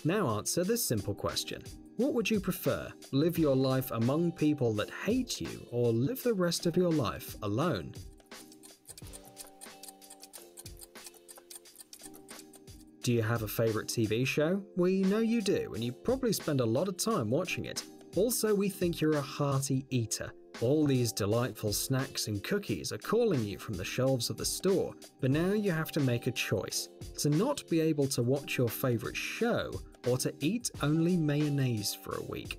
Now answer this simple question. What would you prefer? Live your life among people that hate you, or live the rest of your life alone? Do you have a favorite TV show? We know you do, and you probably spend a lot of time watching it. Also, we think you're a hearty eater. All these delightful snacks and cookies are calling you from the shelves of the store, but now you have to make a choice: to not be able to watch your favorite show, or to eat only mayonnaise for a week.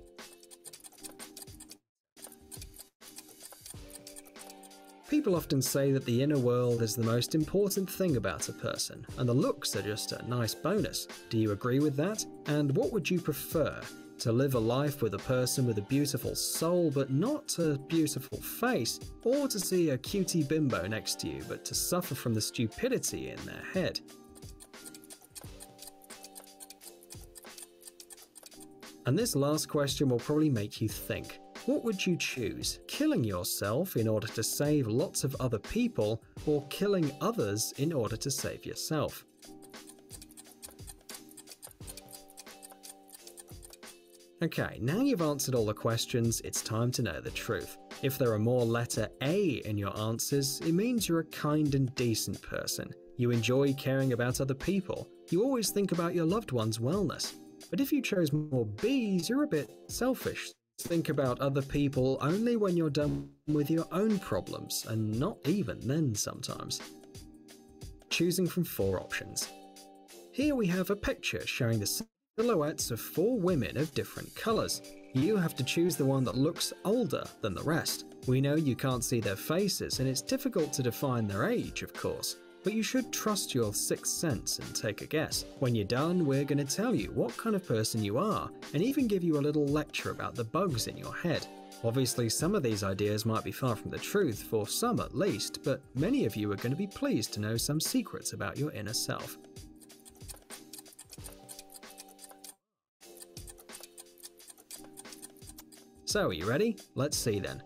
People often say that the inner world is the most important thing about a person, and the looks are just a nice bonus. Do you agree with that? And what would you prefer? To live a life with a person with a beautiful soul but not a beautiful face, or to see a cutie bimbo next to you but to suffer from the stupidity in their head? And this last question will probably make you think. What would you choose? Killing yourself in order to save lots of other people, or killing others in order to save yourself? Okay, now you've answered all the questions, it's time to know the truth. If there are more letter A in your answers, it means you're a kind and decent person. You enjoy caring about other people. You always think about your loved ones' wellness. But if you chose more Bs, you're a bit selfish. Think about other people only when you're done with your own problems, and not even then sometimes. Choosing from 4 options. Here we have a picture showing the silhouettes of 4 women of different colours. You have to choose the one that looks older than the rest. We know you can't see their faces, and it's difficult to define their age, of course. But you should trust your sixth sense and take a guess. When you're done, we're going to tell you what kind of person you are, and even give you a little lecture about the bugs in your head. Obviously, some of these ideas might be far from the truth, for some at least, but many of you are going to be pleased to know some secrets about your inner self. So, are you ready? Let's see then.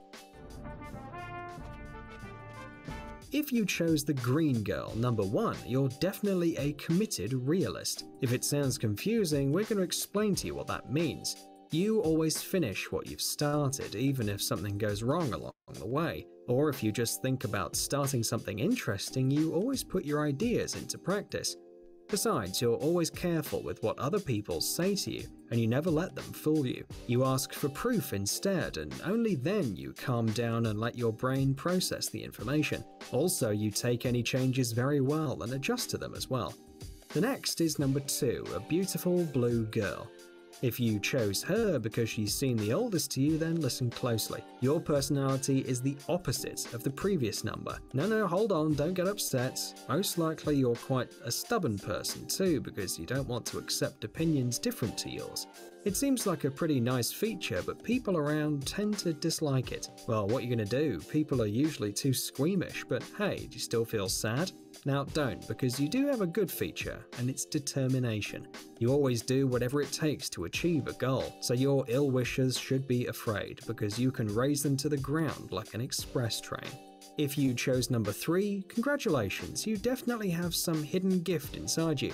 If you chose the green girl, number 1, you're definitely a committed realist. If it sounds confusing, we're going to explain to you what that means. You always finish what you've started, even if something goes wrong along the way. Or if you just think about starting something interesting, you always put your ideas into practice. Besides, you're always careful with what other people say to you, and you never let them fool you. You ask for proof instead, and only then you calm down and let your brain process the information. Also, you take any changes very well and adjust to them as well. The next is number 2, a beautiful blue girl. If you chose her because she seemed the oldest to you, then listen closely. Your personality is the opposite of the previous number. No, hold on, don't get upset. Most likely you're quite a stubborn person too, because you don't want to accept opinions different to yours. It seems like a pretty nice feature, but people around tend to dislike it. Well, what are you gonna do? People are usually too squeamish, but hey, do you still feel sad? Now don't, because you do have a good feature, and it's determination. You always do whatever it takes to achieve a goal, so your ill wishers should be afraid, because you can raise them to the ground like an express train. If you chose number 3, congratulations, you definitely have some hidden gift inside you.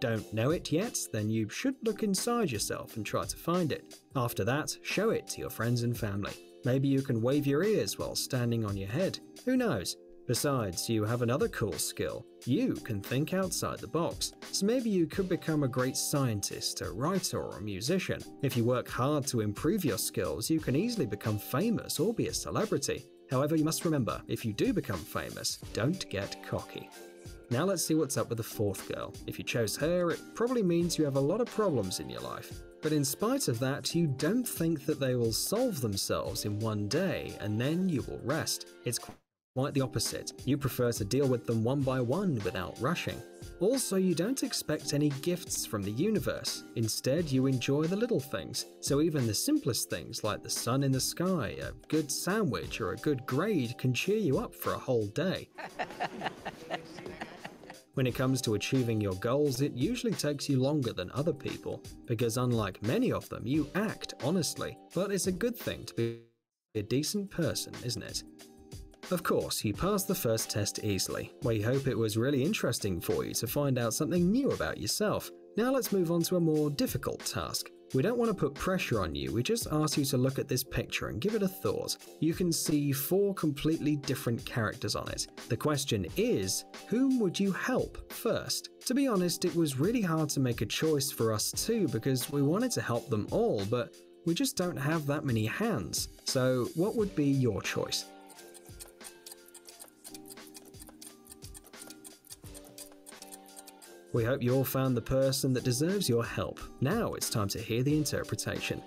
Don't know it yet? Then you should look inside yourself and try to find it. After that, show it to your friends and family. Maybe you can wave your ears while standing on your head. Who knows? Besides, you have another cool skill. You can think outside the box. So maybe you could become a great scientist, a writer, or a musician. If you work hard to improve your skills, you can easily become famous or be a celebrity. However, you must remember, if you do become famous, don't get cocky. Now let's see what's up with the 4th girl. If you chose her, it probably means you have a lot of problems in your life. But in spite of that, you don't think that they will solve themselves in one day, and then you will rest. It's quite the opposite. You prefer to deal with them one by one without rushing. Also, you don't expect any gifts from the universe. Instead, you enjoy the little things. So even the simplest things like the sun in the sky, a good sandwich, or a good grade can cheer you up for a whole day. When it comes to achieving your goals, it usually takes you longer than other people, because unlike many of them, you act honestly. But it's a good thing to be a decent person, isn't it? Of course, you passed the first test easily. We hope it was really interesting for you to find out something new about yourself. Now let's move on to a more difficult task. We don't want to put pressure on you, we just ask you to look at this picture and give it a thought. You can see 4 completely different characters on it. The question is, whom would you help first? To be honest, it was really hard to make a choice for us too because we wanted to help them all, but we just don't have that many hands. So what would be your choice? We hope you all found the person that deserves your help. Now it's time to hear the interpretation.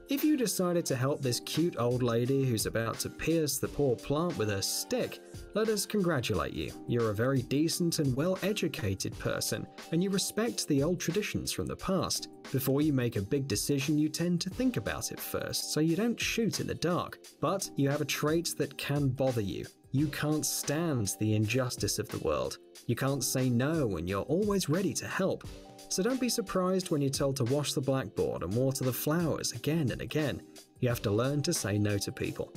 If you decided to help this cute old lady who's about to pierce the poor plant with a stick, let us congratulate you. You're a very decent and well-educated person, and you respect the old traditions from the past. Before you make a big decision, you tend to think about it first, so you don't shoot in the dark. But you have a trait that can bother you. You can't stand the injustice of the world. You can't say no, and you're always ready to help. So don't be surprised when you're told to wash the blackboard and water the flowers again and again. You have to learn to say no to people.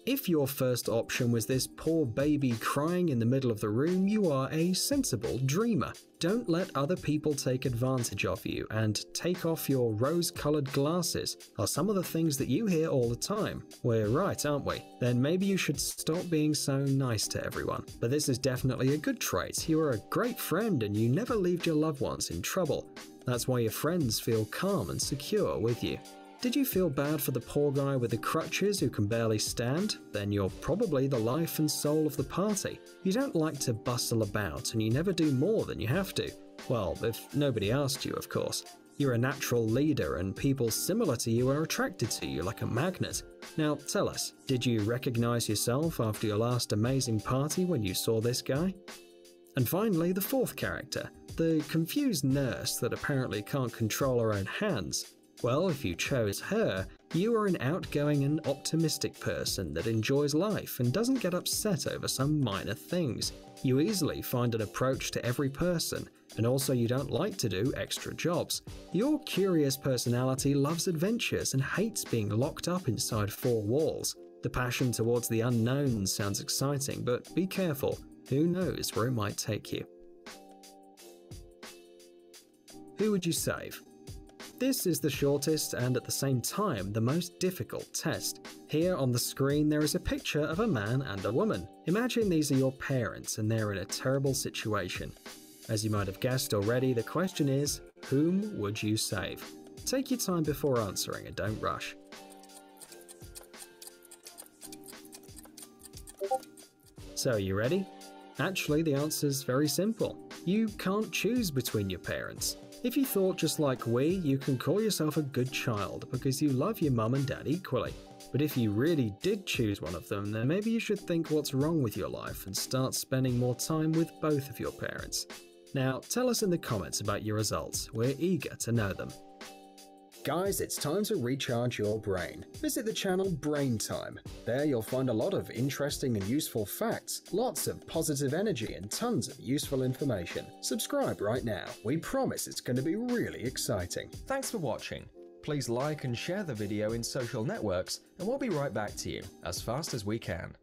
If your first option was this poor baby crying in the middle of the room, you are a sensible dreamer. Don't let other people take advantage of you, and take off your rose-colored glasses are some of the things that you hear all the time. We're right, aren't we? Then maybe you should stop being so nice to everyone. But this is definitely a good trait. You are a great friend and you never leave your loved ones in trouble. That's why your friends feel calm and secure with you. Did you feel bad for the poor guy with the crutches who can barely stand? Then you're probably the life and soul of the party. You don't like to bustle about and you never do more than you have to. Well, if nobody asked you, of course. You're a natural leader and people similar to you are attracted to you like a magnet. Now tell us, did you recognize yourself after your last amazing party when you saw this guy? And finally, the 4th character, the confused nurse that apparently can't control her own hands. Well, if you chose her, you are an outgoing and optimistic person that enjoys life and doesn't get upset over some minor things. You easily find an approach to every person, and also you don't like to do extra jobs. Your curious personality loves adventures and hates being locked up inside 4 walls. The passion towards the unknown sounds exciting, but be careful, who knows where it might take you. Who would you save? This is the shortest and at the same time the most difficult test. Here on the screen there is a picture of a man and a woman. Imagine these are your parents and they're in a terrible situation. As you might have guessed already, the question is, whom would you save? Take your time before answering and don't rush. So are you ready? Actually, the answer's very simple. You can't choose between your parents. If you thought just like we, you can call yourself a good child because you love your mum and dad equally. But if you really did choose one of them, then maybe you should think what's wrong with your life and start spending more time with both of your parents. Now, tell us in the comments about your results. We're eager to know them. Guys, it's time to recharge your brain. Visit the channel Brain Time. There you'll find a lot of interesting and useful facts, lots of positive energy and tons of useful information. Subscribe right now. We promise it's going to be really exciting. Thanks for watching. Please like and share the video in social networks and we'll be right back to you as fast as we can.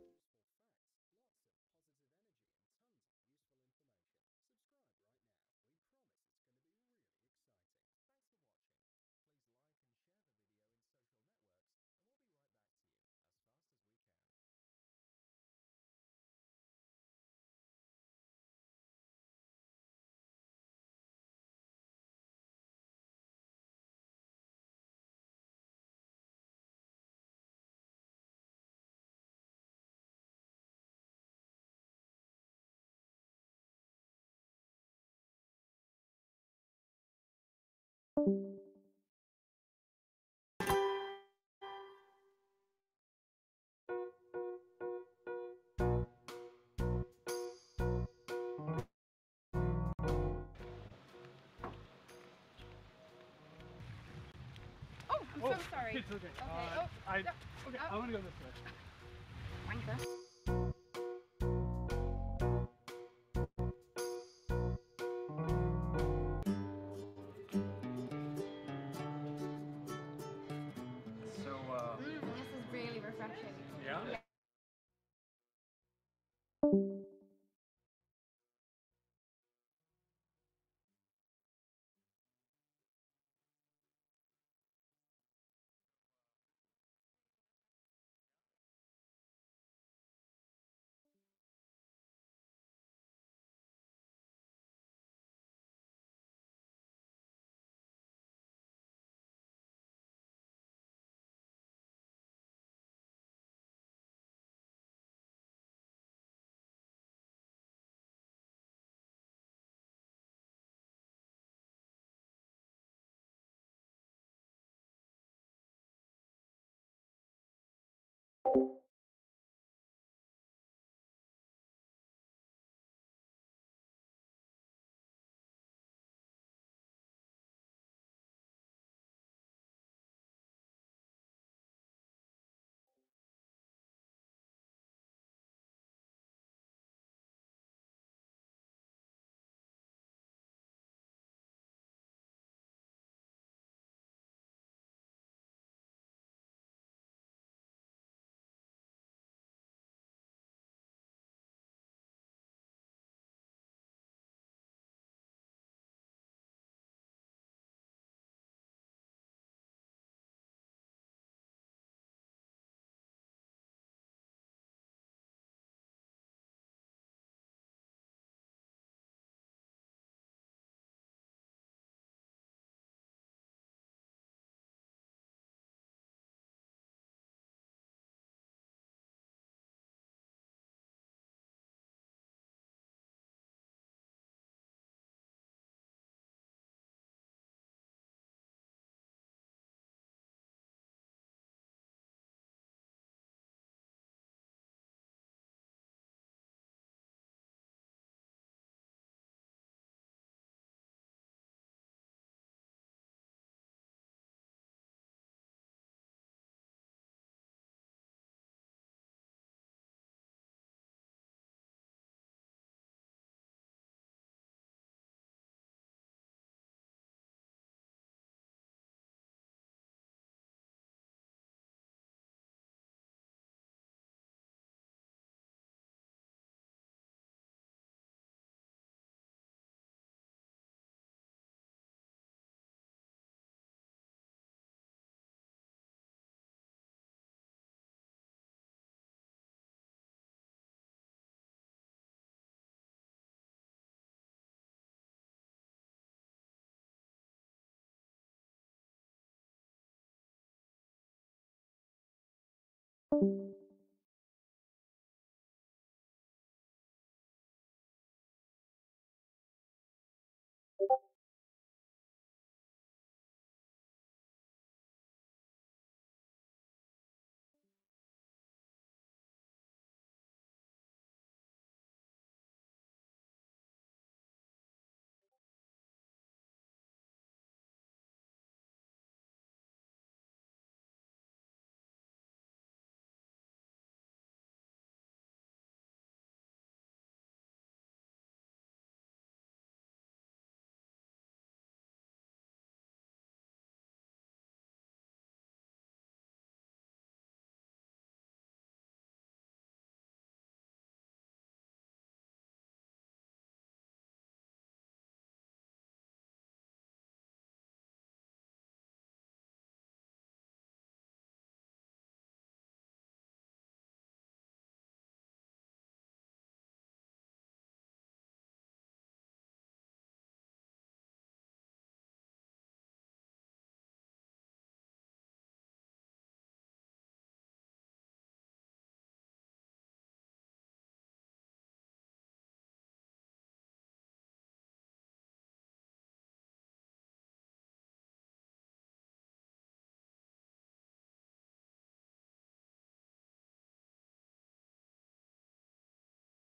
Oh, I'm so sorry. It's okay. Okay. Okay, I'm gonna go this way. Wanker. you